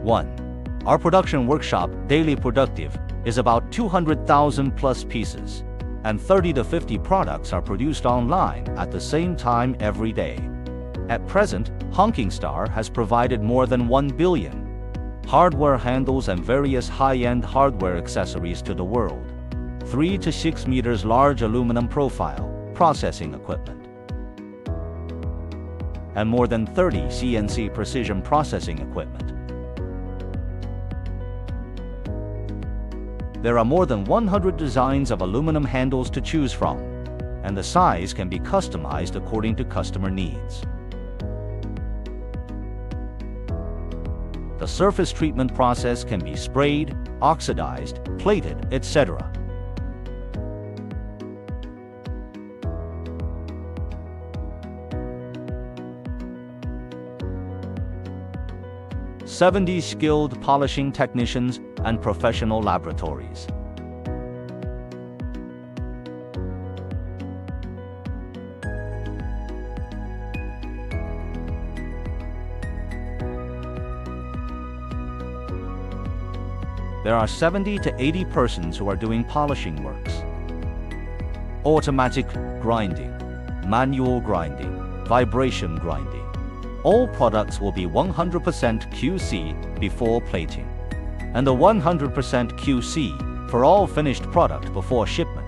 1. Our production workshop daily productive is about 200,000 plus pieces, and 30 to 50 products are produced online at the same time every day. At present, Honking Star has provided more than 1 billion hardware handles and various high-end hardware accessories to the world. 3 to 6 meters large aluminum profile processing equipment, and more than 30 CNC precision processing equipment. There are more than 100 designs of aluminum handles to choose from, and the size can be customized according to customer needs. The surface treatment process can be sprayed, oxidized, plated, etc. "70 skilled polishing technicians and professional laboratories. There are 70 to 80 persons who are doing polishing works. Automatic grinding, manual grinding, vibration grinding. All products will be 100% QC before plating, and the 100% QC for all finished product before shipment.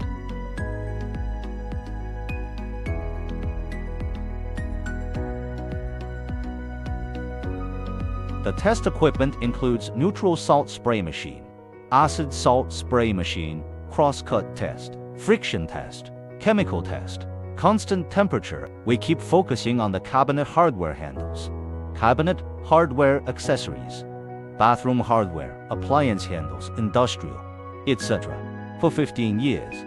The test equipment includes neutral salt spray machine, acid salt spray machine, cross-cut test, friction test, chemical test, constant temperature. We keep focusing on the cabinet hardware handles, cabinet hardware accessories, bathroom hardware, appliance handles, industrial, etc. for 15 years.